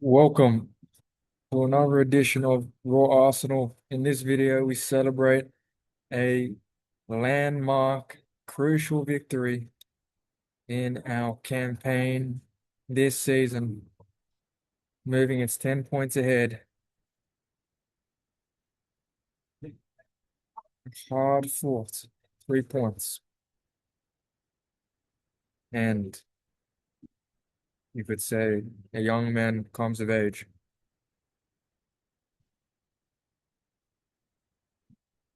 Welcome to another edition of Raw Arsenal. In this video, we celebrate a landmark, crucial victory in our campaign this season, moving its 10 points ahead. Hard fought, 3 points. And you could say a young man comes of age.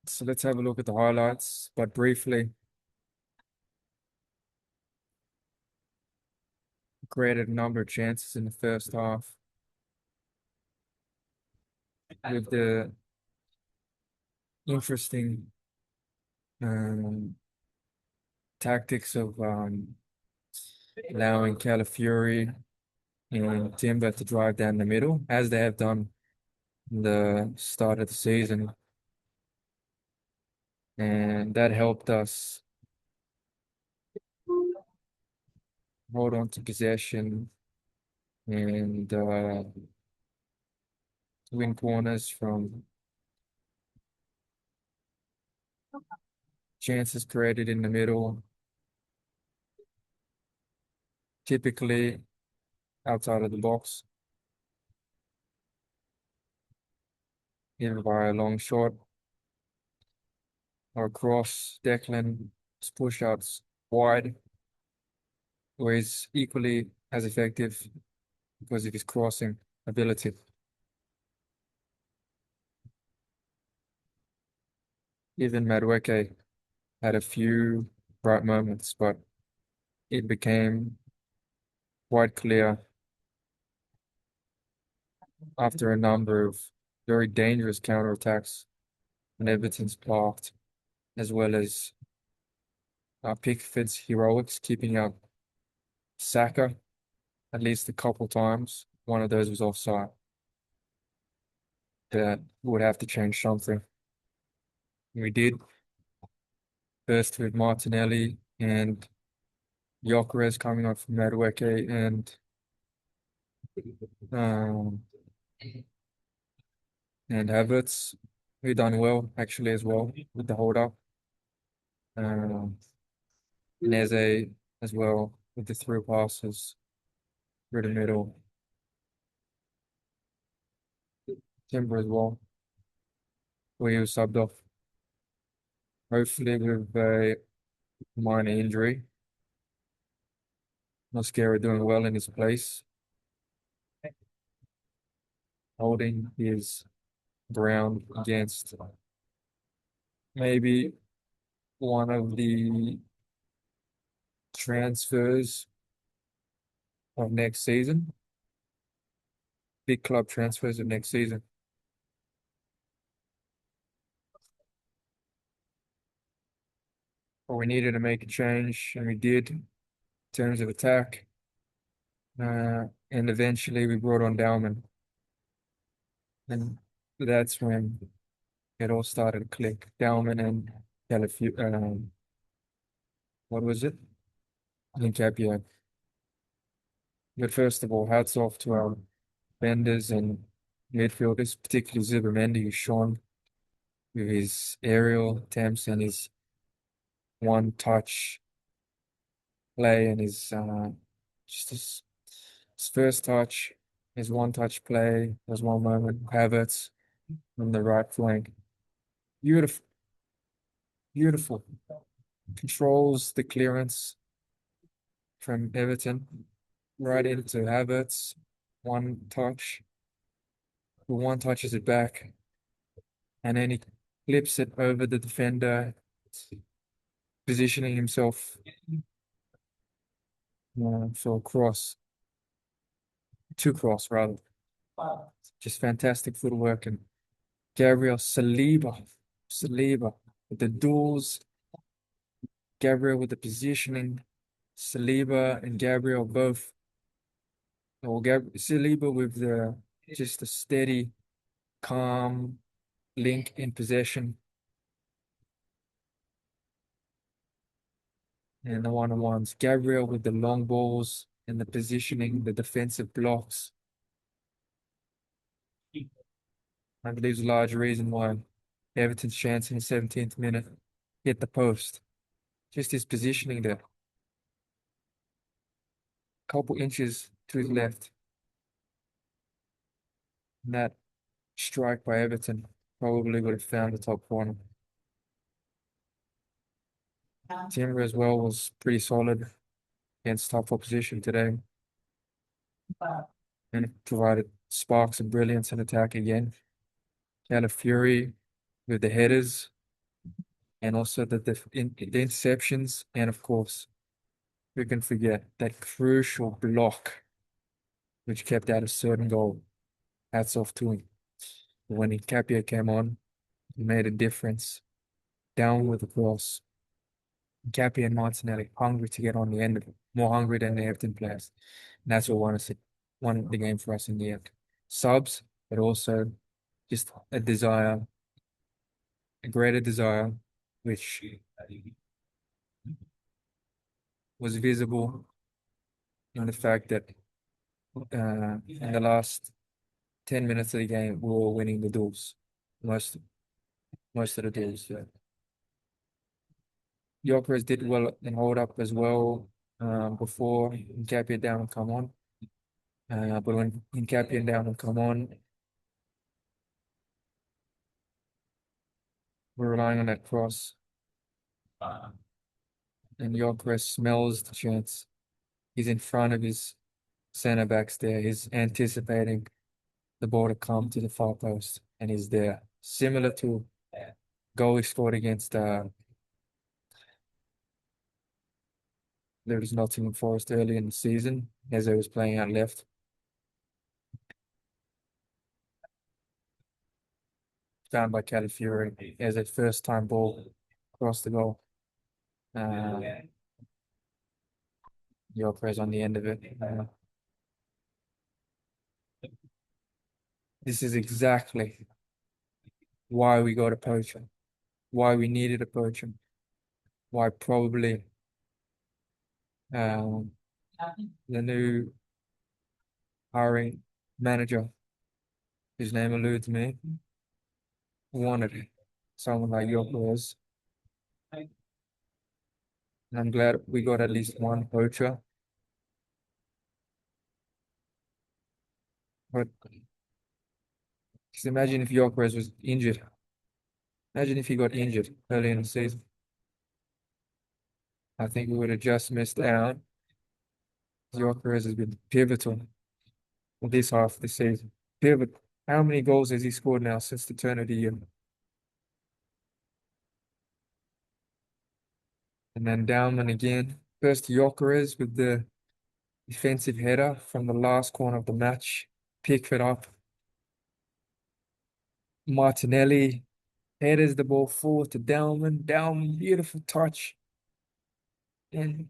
So let's have a look at the highlights, but briefly, created a number of chances in the first half with the interesting um, tactics of allowing Calafiori and Timber to drive down the middle, as they have done in the start of the season. And that helped us hold on to possession and win corners from chances created in the middle, typically outside of the box, either by a long shot or cross. Declan's push outs wide was equally as effective because of his crossing ability. Even Madueke had a few bright moments, but it became quite clear after a number of very dangerous counterattacks on Everton's part, as well as Pickford's heroics keeping up Saka at least a couple times. One of those was offside. That would have to change something. We did, first with Martinelli and Gyokeres coming on from Madueke um, and Havertz, who done well actually as well with the hold up. Um, Neze as well with the through passes through the middle. Timber as well, where he was subbed off. Hopefully with a minor injury. Mosquera doing well in his place, holding his ground against maybe one of the transfers of next season, big club transfers of next season. But we needed to make a change, and we did in terms of attack. And eventually we brought on Dowman. And that's when it all started to click. Dowman and what was it? And Capio. But first of all, hats off to our defenders and midfielders, particularly Zubimendi, who's shone with his aerial attempts and his one-touch play and just his first touch, his one-touch play. There's one moment, Havertz on the right flank. Beautiful, beautiful. Controls the clearance from Everton right into Havertz. One touch. The one touches it back, and then he flips it over the defender, positioning himself for a cross, two cross rather. Just fantastic footwork. And Gabriel Saliba with the duels, Gabriel with the positioning, Saliba and Gabriel both, or Saliba with the just a steady, calm link in possession, and the one-on-ones. Gabriel with the long balls and the positioning, the defensive blocks. I believe there's a large reason why Everton's chance in the 17th minute hit the post. Just his positioning there, a couple inches to his left. And that strike by Everton probably would have found the top corner. Timber as well was pretty solid against top opposition today and it provided sparks of brilliance in attack again. Fury with the headers and also the interceptions, and of course, we can forget that crucial block which kept out a certain goal. Hats off to him. When Capia came on, he made a difference. Down with the cross. Capia and Martinelli hungry to get on the end of it, more hungry than the Everton players. And that's what won the game for us in the end. Subs, but also just a desire, a greater desire, which was visible in the fact that in the last 10 minutes of the game, we were winning the duels. Most most of the duels. Yeah. Gyokeres did well and hold up as well before Nkapia and Dowman come on. But when Nkapia and Dowman come on, we're relying on that cross. And Gyokeres smells the chance. He's in front of his centre backs there. He's anticipating the ball to come to the far post, and he's there. Similar to goal he scored against there was Nottingham Forest early in the season as they was playing out left. Found by Fury as a first time ball across the goal. Gyokeres on the end of it. This is exactly why we got a poacher, why we needed a poacher, why probably um, the new hiring manager, whose name eludes me, wanted someone like Gyokeres. And I'm glad we got at least one poacher. But just imagine if Gyokeres was injured. Imagine if he got injured early in the season. I think we would have just missed out. Gyokeres has been pivotal in this half of the season. Pivot. How many goals has he scored now since the turn of the year? And then Dowman again. First Gyokeres with the defensive header from the last corner of the match. Pickford up. Martinelli headers the ball forward to Dowman. Dowman, beautiful touch. And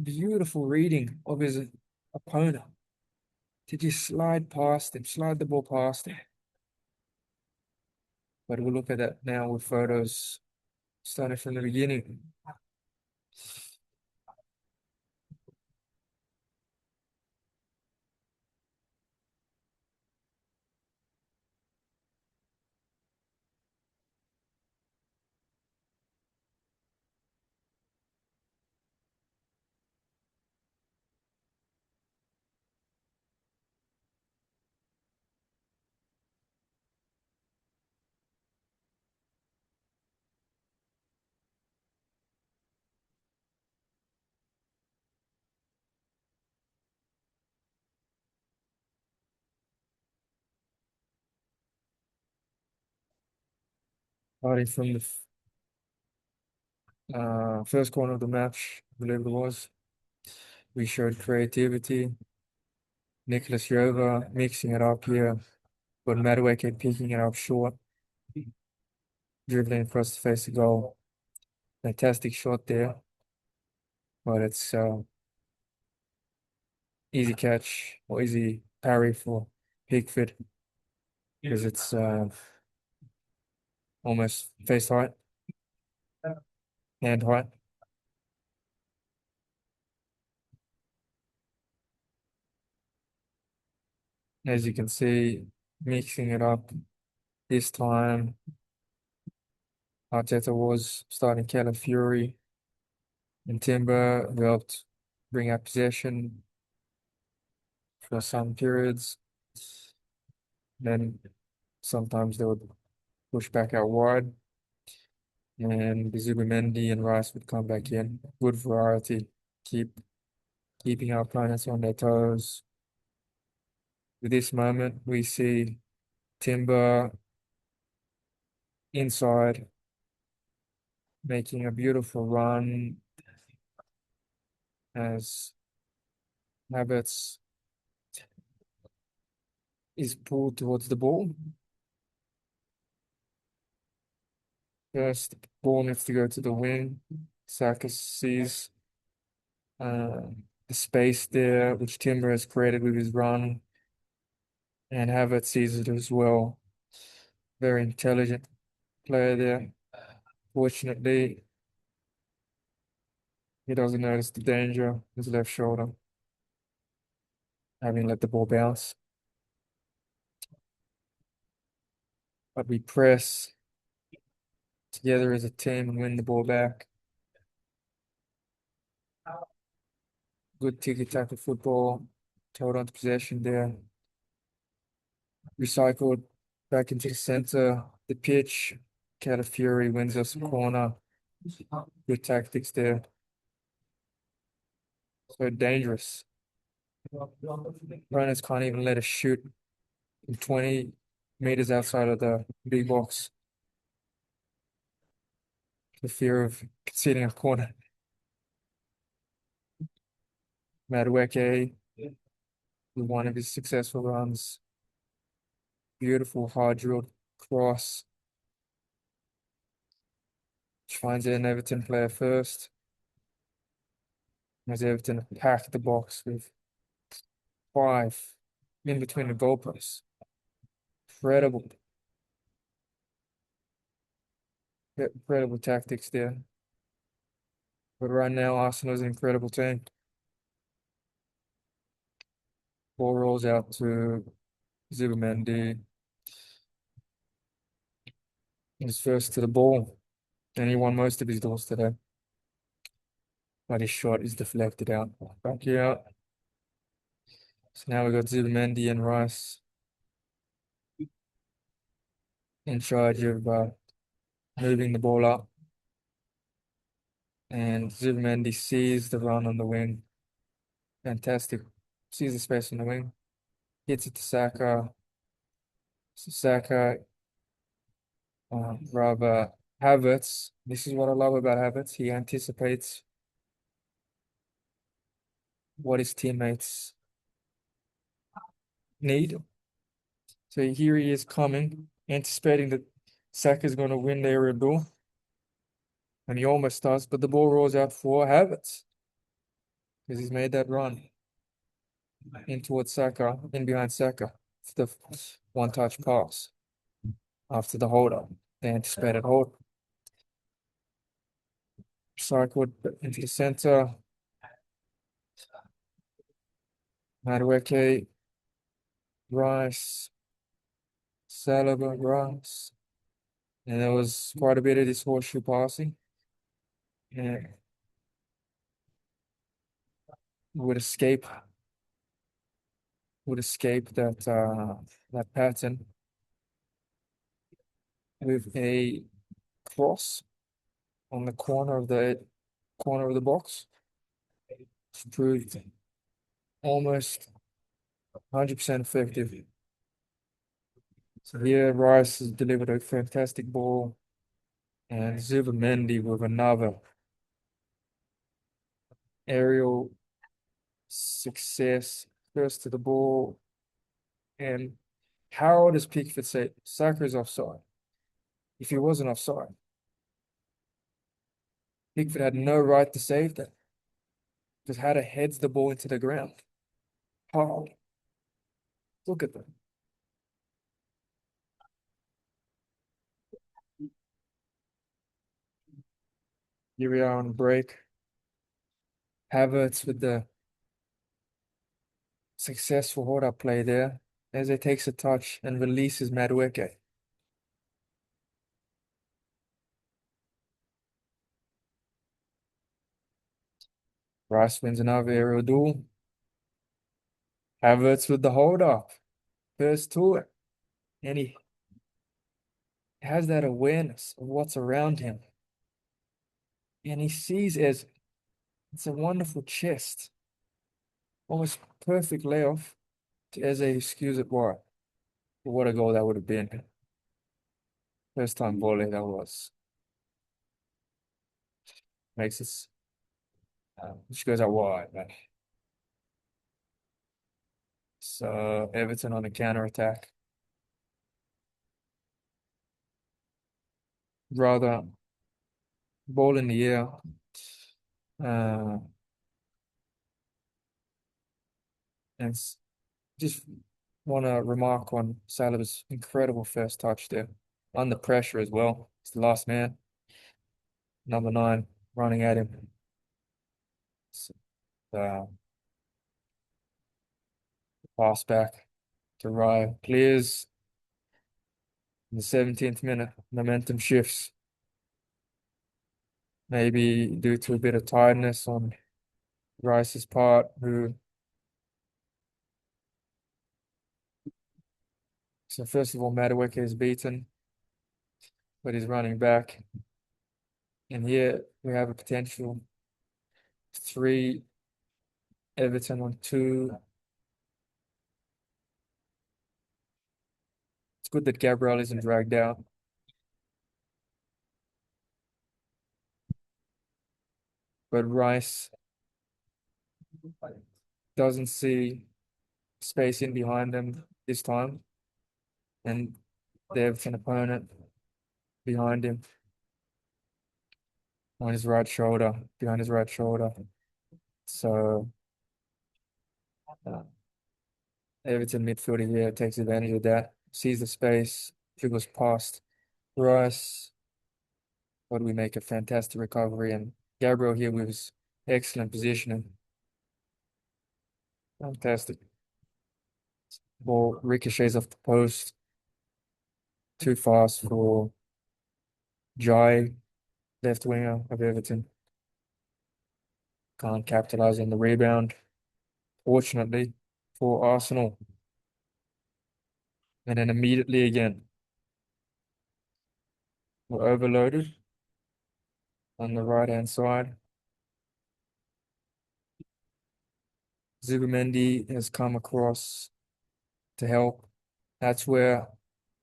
beautiful reading of his opponent to just slide past him, slide the ball past him. But we'll look at that now with photos starting from the beginning. Starting from the first corner of the match, I believe it was. We showed creativity. Nicholas Jova mixing it up here, but Madueke picking it up short, dribbling across the face of goal. Fantastic shot there, but it's easy catch or easy parry for Pickford because it's almost face height, hand height. As you can see, mixing it up This time, Arteta was starting Fury and Timber, who helped bring out possession for some periods. Then sometimes they would push back out wide, and Zubimendi and Rice would come back in. Good variety, keeping our opponents on their toes. With this moment, we see Timber inside, making a beautiful run as Havertz is pulled towards the ball. First, the ball needs to go to the wing. Saka sees uh, the space there, which Timber has created with his run, and Havertz sees it as well. Very intelligent player there. Fortunately, he doesn't notice the danger, his left shoulder, having let the ball bounce. But we press together as a team and win the ball back. Good tiki-taka football, held on to possession there. Recycled back into the center. The pitch, Fury wins us a corner. Good tactics there. So dangerous. Runners can't even let us shoot from 20 meters outside of the big box. The fear of conceding a corner. Madueke, with one of his successful runs. Beautiful hard drilled cross. Which finds an Everton player first. As Everton packed the box with 5 in between the goalposts. Incredible, incredible tactics there. But right now, Arsenal's an incredible team. Ball rolls out to Zubimendi. He's first to the ball, and he won most of his duels today. But his shot is deflected out. Back here. So now we've got Zubimendi and Rice in charge of moving the ball up. And Zubimendi sees the run on the wing. Fantastic. Sees the space on the wing. Hits it to Saka. So Saka, rather Havertz. This is what I love about Havertz. He anticipates what his teammates need. So here he is coming, anticipating that Saka's going to win the aerial duel. And he almost does, but the ball rolls out for Havertz because he's made that run in towards Saka, in behind Saka. It's the one-touch pass after the hold-up, the anticipated hold. Cycled into the center. Madueke, Rice, Saliba, Rice. And there was quite a bit of this horseshoe passing. And would escape that pattern with a cross on the corner of the box. It's proved almost 100% effective. So here Rice has delivered a fantastic ball, and Zubimendi with another aerial success, first to the ball. And how does Pickford say Saka is offside? If he wasn't offside, Pickford had no right to save that. Just had to heads the ball into the ground. Hard. Look at that. Here we are on break. Havertz with the successful hold-up play there as he takes a touch and releases Madueke. Rice wins another aerial duel. Havertz with the hold up. First tour. And he has that awareness of what's around him. And he sees as it's a wonderful chest. Almost perfect layoff to Eze excuse it wide. What a goal that would have been. First time volley that was. Makes us which goes out wide, man. So Everton on the counter attack. Rather ball in the air. Uh, and just want to remark on Saliba's incredible first touch there. Under pressure as well. It's the last man. Number nine running at him. So, uh, pass back to Raya. Clears in the 17th minute. Momentum shifts. Maybe due to a bit of tiredness on Rice's part, who so first of all, Madueke is beaten, but he's running back. And here we have a potential three Everton on two. It's good that Gabriel isn't dragged out. But Rice doesn't see space in behind them this time. And they have an opponent behind him on his right shoulder, behind his right shoulder. So uh, Everton midfielder here takes advantage of that, sees the space, dribbles past Rice. But we make a fantastic recovery, and Gabriel here with his excellent positioning. Fantastic. Ball ricochets off the post. Too fast for Jai, left winger of Everton. Can't capitalize on the rebound. Fortunately for Arsenal. And then immediately again, we're overloaded on the right-hand side. Zubimendi has come across to help. That's where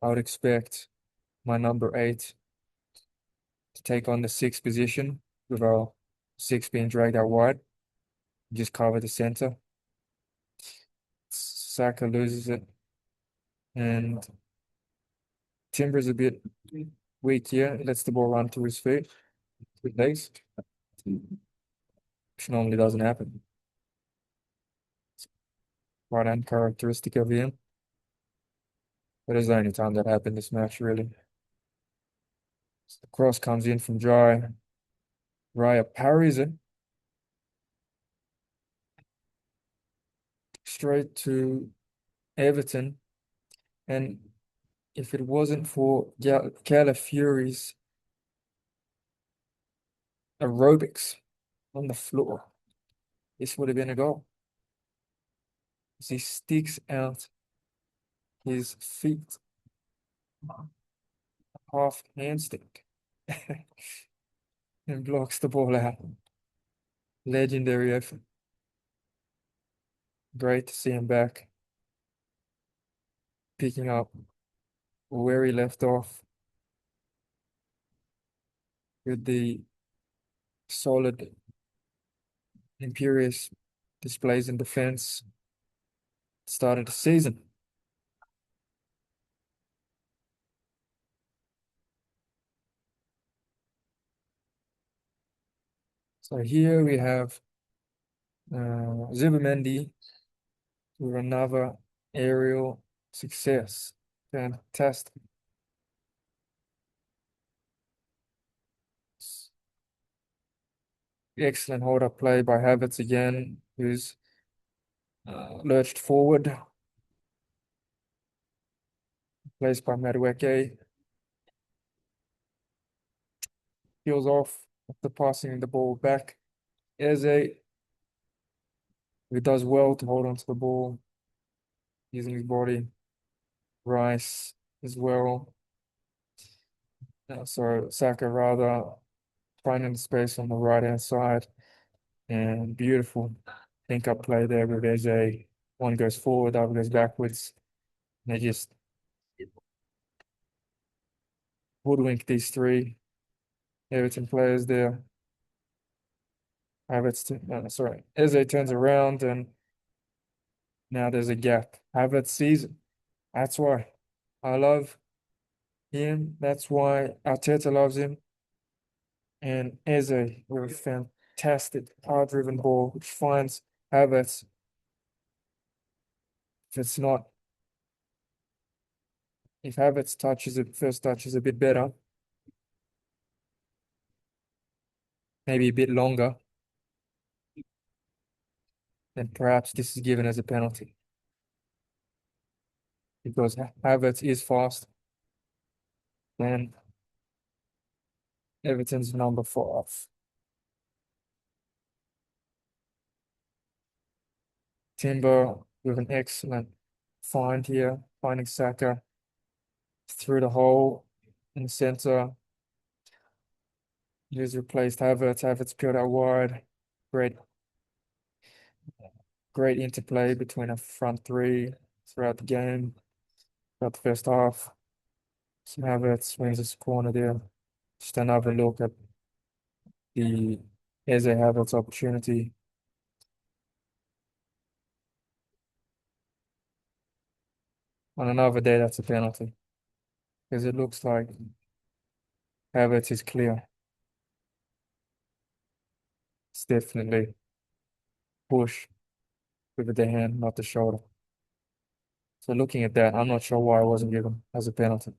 I would expect my number 8 to take on the 6th position with our 6 being dragged out wide. Just cover the center. Saka loses it. And Timber's a bit weak here. Lets the ball run to his feet with legs, which normally doesn't happen. Right hand characteristic of him. But it's the only time that happened this match, really. So the cross comes in from Jai. Raya parries it straight to Everton. And if it wasn't for Calafiori's aerobics on the floor, this would have been a goal. As he sticks out his feet, half handstick, and blocks the ball out. Legendary effort. Great to see him back, picking up where he left off with the solid, imperious displays in defense started the season. So here we have Zubimendi with another aerial success. Fantastic. Excellent hold-up play by Havertz again, who's lurched forward. Placed by Madueke. Peels off after passing the ball back. Eze He does well to hold onto the ball using his body. Rice as well. So Saka rather finding the space on the right hand side and beautiful link up play there with Eze. One goes forward, the other goes backwards. And they just hoodwink these three Everton players there. Eze turns around and now there's a gap. Havertz sees it. That's why I love him. That's why Arteta loves him. And Eze with a fantastic hard-driven ball, which finds Havertz. If it's not, if Havertz touches it, first touch is a bit better, maybe a bit longer, then perhaps this is given as a penalty because Havertz is fast. Then Everton's number 5. Timber with an excellent find here, finding Saka through the hole in the center. He's replaced Havertz. Havertz peeled out wide. Great, great interplay between a front three throughout the game, throughout the first half. So Havertz wins this corner there. Just another look at the Eze Havertz opportunity. On another day, that's a penalty because it looks like Havertz is clear. It's definitely push with the hand, not the shoulder. So looking at that, I'm not sure why it wasn't given as a penalty.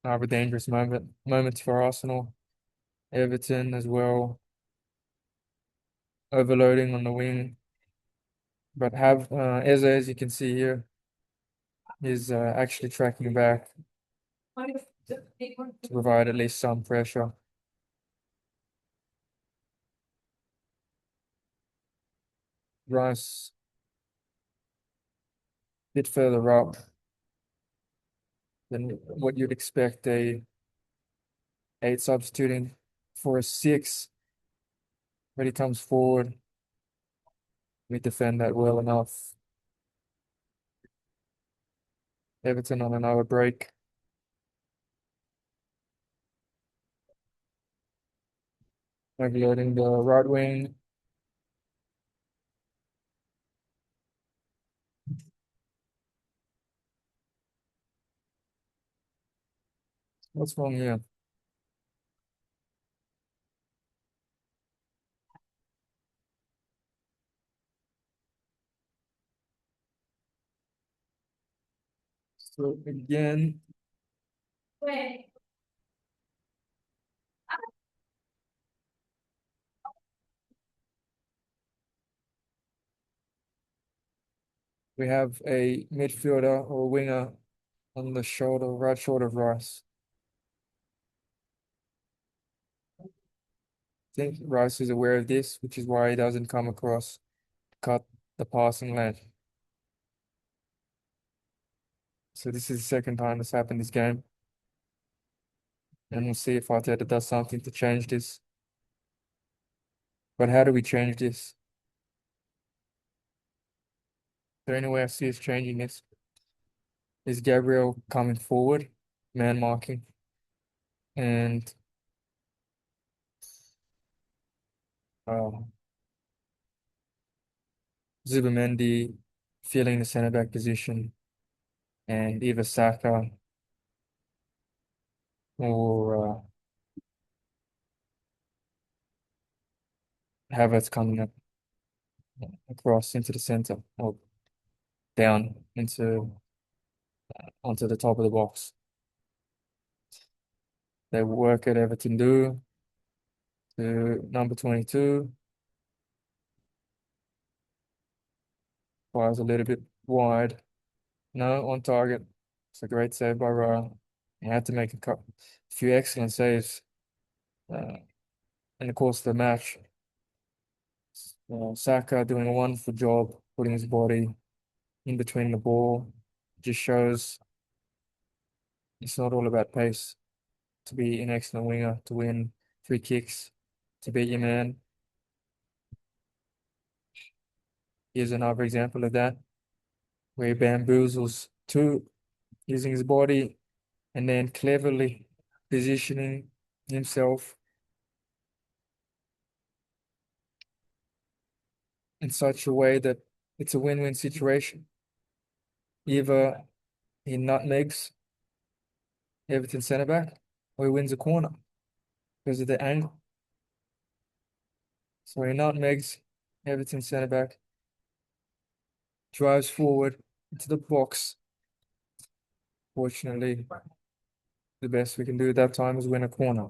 Another dangerous moments for Arsenal. Everton as well, overloading on the wing. But have Eze, as you can see here, is actually tracking back to provide at least some pressure. Rice a bit further up than what you'd expect a 8 substituting for a 6, but he comes forward. We defend that well enough. Everton on another break. Overloading the right wing. What's wrong here? So again, we have a midfielder or winger on the shoulder, right shoulder of Rice. I think Rice is aware of this, which is why he doesn't come across to cut the passing lane. So this is the second time this happened this game. And we'll see if Arteta does something to change this. But how do we change this? Is there any way I see us changing this? Is Gabriel coming forward, man marking, and um, Zubimendi filling the centre back position, and either Saka or Havertz coming up across into the centre or down into onto the top of the box. They work at Everton do to number 22. Fires a little bit wide. No, on target. It's a great save by Ryan. He had to make a few excellent saves uh, in the course of the match. Saka doing a wonderful job putting his body in between the ball. Just shows it's not all about pace. To be an excellent winger, to win free kicks, to beat your man. Here's another example of that, where he bamboozles two, using his body and then cleverly positioning himself in such a way that it's a win-win situation. Either he nutmegs Everton centre back or he wins a corner because of the angle. So he nutmegs Everton centre back, drives forward into the box. Fortunately, the best we can do at that time is win a corner.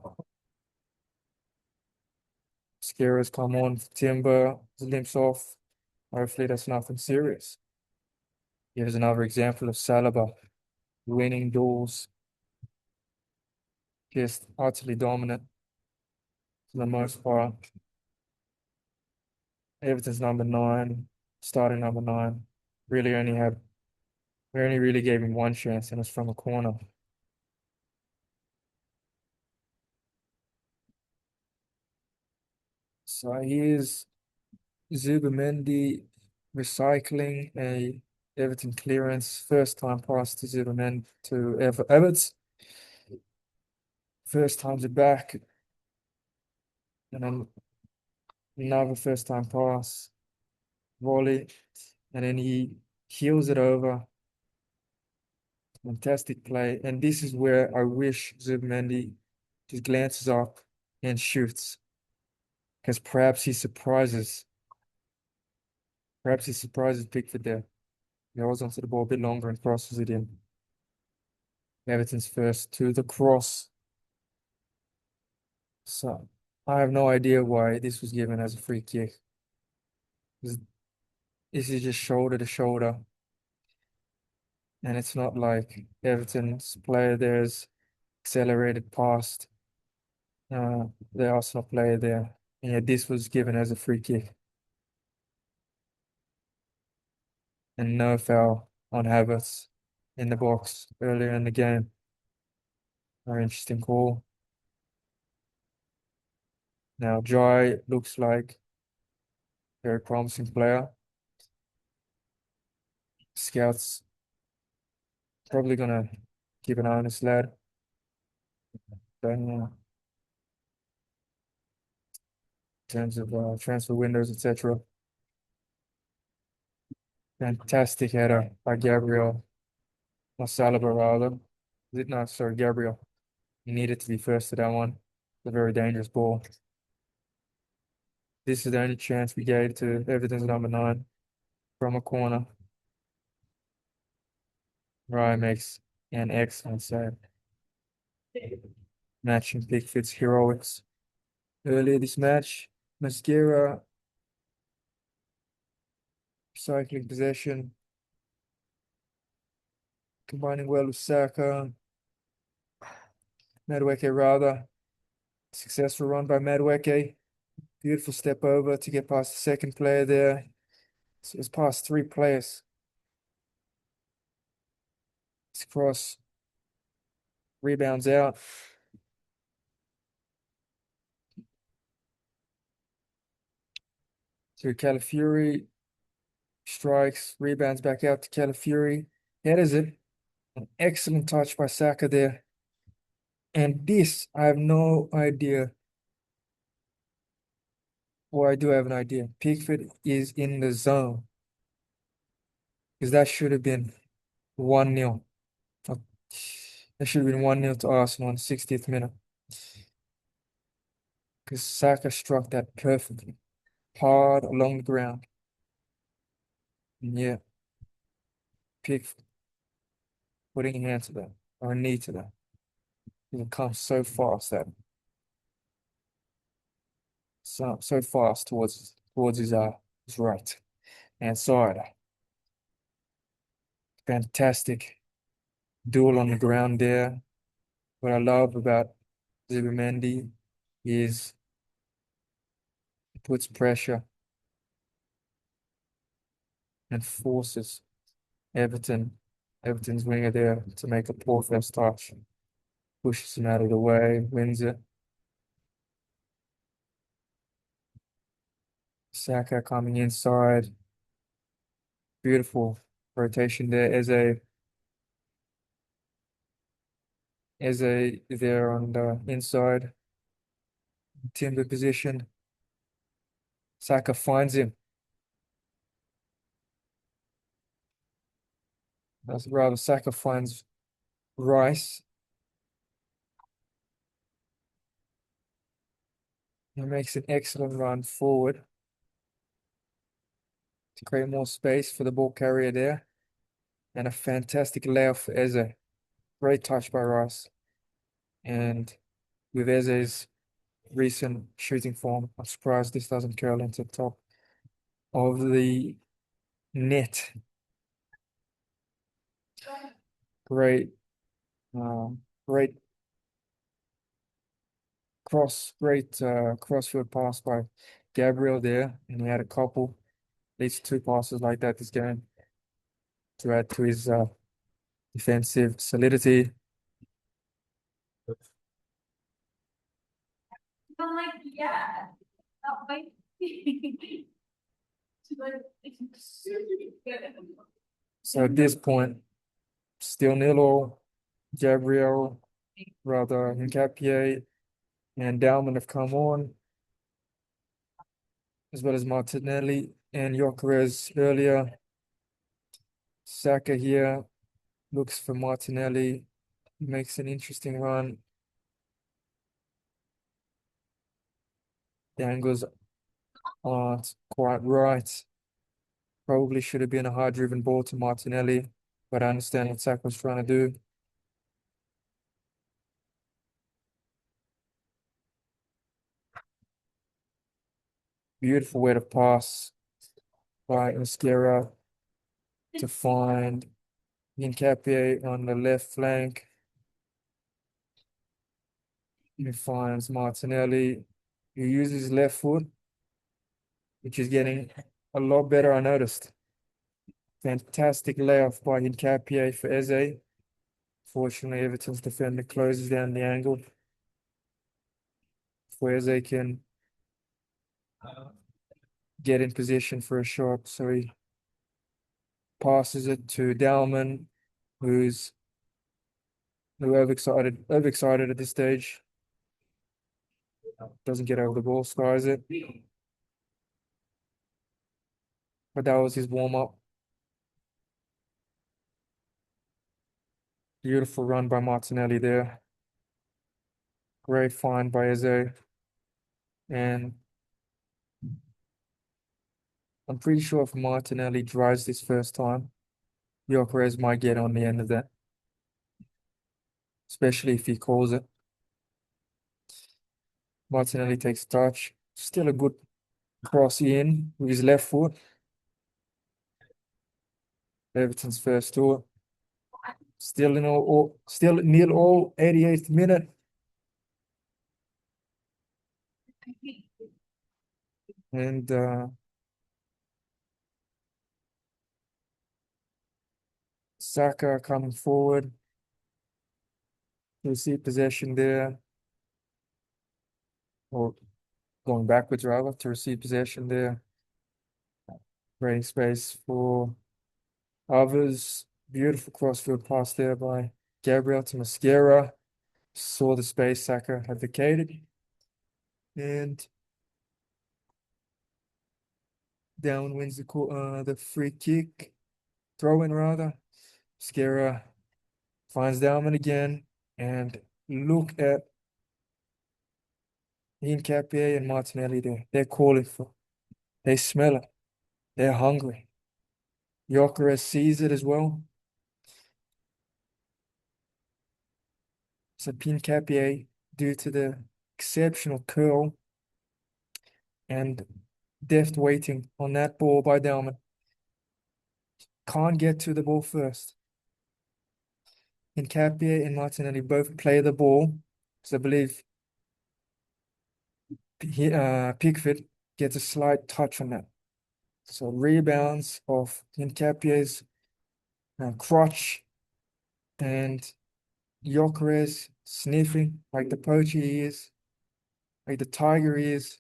Scarers come on, Timber limps off. Hopefully that's nothing serious. Here's another example of Saliba winning duels, just utterly dominant for the most part. Everton's number nine, starting number nine, really only had we only really gave him one chance, and it's from a corner. So here's Zubamendi recycling a Everton clearance, first time pass to Zubamendi to Everton. First time's it back, and then another first time pass, volley, and then he heels it over. Fantastic play. And this is where I wish Zubamendi just glances up and shoots. Because perhaps he surprises Pickford there. He holds onto the ball a bit longer and crosses it in. Everton's first to the cross. So I have no idea why this was given as a free kick. This is just shoulder to shoulder. And it's not like Everton's player there's accelerated past the Arsenal player there. And yet this was given as a free kick. And no foul on Havertz in the box earlier in the game. Very interesting call. Now Jai looks like a very promising player. Scouts probably gonna keep an eye on this lad. Then in terms of transfer windows, etc. Fantastic header by Gabriel. Or Saliba rather. No, sorry, Gabriel. He needed to be first to that one. It's a very dangerous ball. This is the only chance we gave to Everton's number nine from a corner. Ryan makes an excellent save, matching Pickford's heroics. Earlier this match, Mascara cycling possession, combining well with Saka. Madueke rather. Successful run by Madueke. Beautiful step over to get past the second player there. So it's past three players. It's cross. Rebounds out. To Calafiori. Strikes. Rebounds back out to Calafiori. Headers it. An excellent touch by Saka there. And this, I have no idea. Well, I do have an idea. Pickford is in the zone. Because that should have been 1-0. That should have been 1-0 to Arsenal in the 60th minute. Because Saka struck that perfectly. Hard along the ground. And yeah, Pickford putting a hand to that. Or a knee to that. It comes so fast that so fast towards his right hand side. Fantastic duel on the ground there. What I love about Zubimendi is he puts pressure and forces Everton's winger there to make a poor first touch. Pushes him out of the way, wins it. Saka coming inside. Beautiful rotation there. Eze there on the inside. Timber position. Saka finds him. That's rather Saka finds Rice. He makes an excellent run forward to create more space for the ball carrier there. And a fantastic layoff for Eze. Great touch by Rice. And with Eze's recent shooting form, I'm surprised this doesn't curl into the top of the net. Great, great crossfield pass by Gabriel there, and he had a couple, at least two passes like that this game to add to his defensive solidity. So at this point, still nil all. Gabriel, rather Hincapié and Dowman have come on, as well as Martinelli and Gyokeres earlier. Saka here looks for Martinelli, makes an interesting run. The angles aren't quite right. Probably should have been a hard-driven ball to Martinelli, but I understand what Saka was trying to do. Beautiful way to pass by Mosquera to find Hincapié on the left flank. He finds Martinelli, who uses his left foot, which is getting a lot better, I noticed. Fantastic layoff by Hincapié for Eze. Fortunately, Everton's defender closes down the angle before Eze can get in position for a shot. So he passes it to Dowman, who's overexcited at this stage. Doesn't get over the ball, skies it. But that was his warm-up. Beautiful run by Martinelli there. Great find by Eze. And I'm pretty sure if Martinelli drives this first time, Gyokeres might get on the end of that, especially if he calls it. Martinelli takes touch. Still a good cross in with his left foot. Everton's first tour. Still nil all, 88th minute. And Saka coming forward. You see possession there, or going backwards rather, to receive possession there. Creating space for others. Beautiful crossfield pass there by Gabriel to Mosquera. Saw the space Saka had vacated. And Down wins the free kick. Throw in rather. Mosquera finds Dowman again. And look at Hincapié and Martinelli there. They're calling for. They smell it. They're hungry. Gyokeres sees it as well. So Hincapié, due to the exceptional curl and deft waiting on that ball by Dowman, can't get to the ball first. Nkapie and Martinelli both play the ball. So I believe Pickford gets a slight touch on that. So rebounds off Nkapie's crotch and Gyokeres sniffing like the poacher he is, like the tiger he is,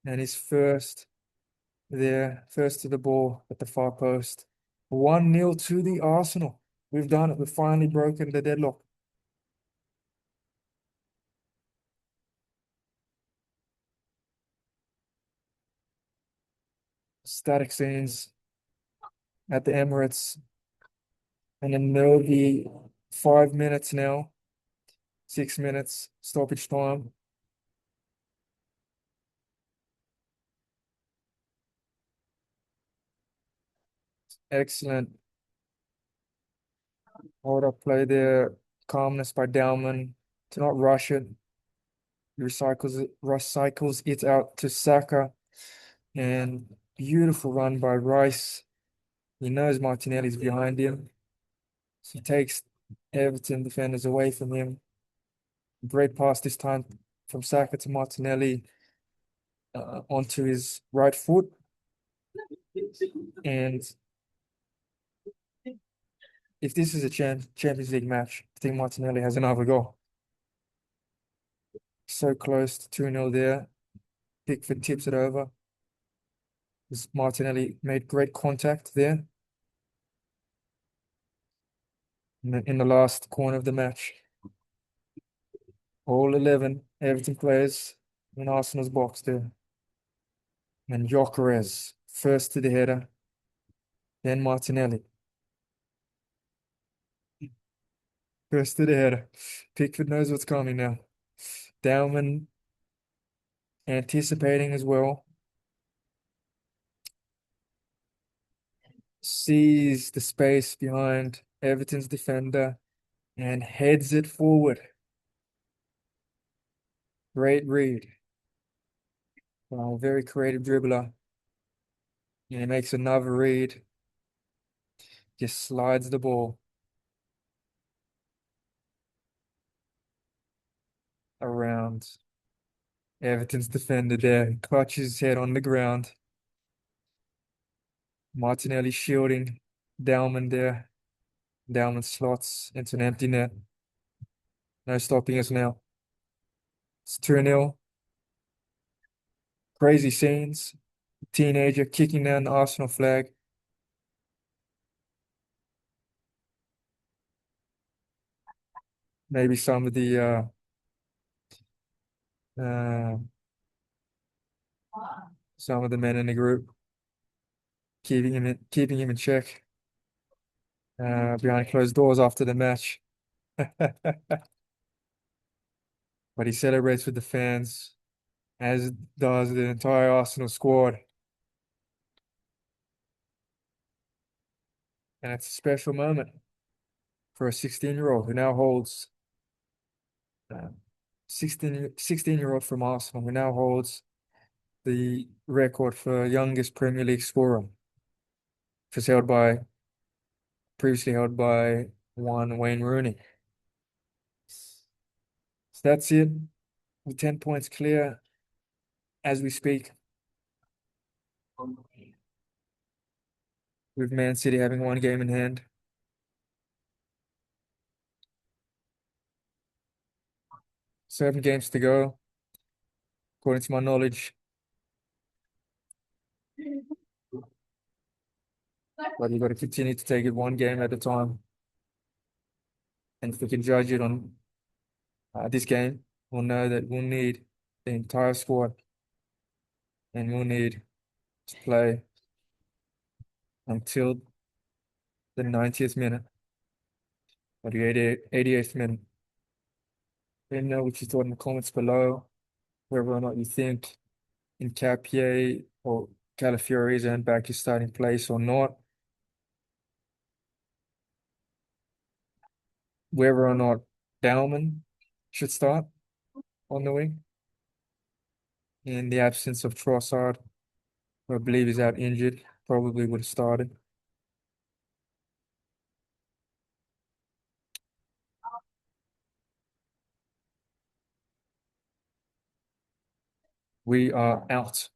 and he's first there, first to the ball at the far post. 1-0 to the Arsenal. We've done it. We've finally broken the deadlock. Static scenes at the Emirates. And then there'll be 5 minutes now, 6 minutes stoppage time. Excellent hold up play there. Calmness by Dowman to not rush it. Recycles it out to Saka. And beautiful run by Rice. He knows Martinelli's behind him. So he takes Everton defenders away from him. Great pass this time from Saka to Martinelli onto his right foot. And if this is a Champions League match, I think Martinelli has another goal. So close to 2-0 there. Pickford tips it over. Martinelli made great contact there in the last corner of the match. All 11 Everton players in Arsenal's box there. And Gyokeres first to the header, then Martinelli. First to the header. Pickford knows what's coming now. Dowman anticipating as well. Sees the space behind Everton's defender and heads it forward. Great read. Wow, very creative dribbler. And he makes another read. Just slides the ball around Everton's defender there. Clutches his head on the ground. Martinelli shielding Dowman there. Dowman slots into an empty net. No stopping us now. It's 2-0. Crazy scenes. Teenager kicking down the Arsenal flag. Maybe uh, some of the men in the group keeping him in check behind closed doors after the match. But he celebrates with the fans, as does the entire Arsenal squad. And it's a special moment for a 16-year-old who now holds uh, 16-year-old from Arsenal who now holds the record for youngest Premier League scorer, which was previously held by one Wayne Rooney. So that's it. With 10 points clear as we speak, with Man City having one game in hand. 7 games to go, according to my knowledge. But you've got to continue to take it one game at a time. And if we can judge it on this game, we'll know that we'll need the entire squad and we'll need to play until the 90th minute or the 88th minute. Let me know what you thought in the comments below, whether or not you think Nkapie or Calafiori is earned back his starting place or not, whether or not Dowman should start on the wing in the absence of Trossard, who I believe is out injured, probably would have started. We are out.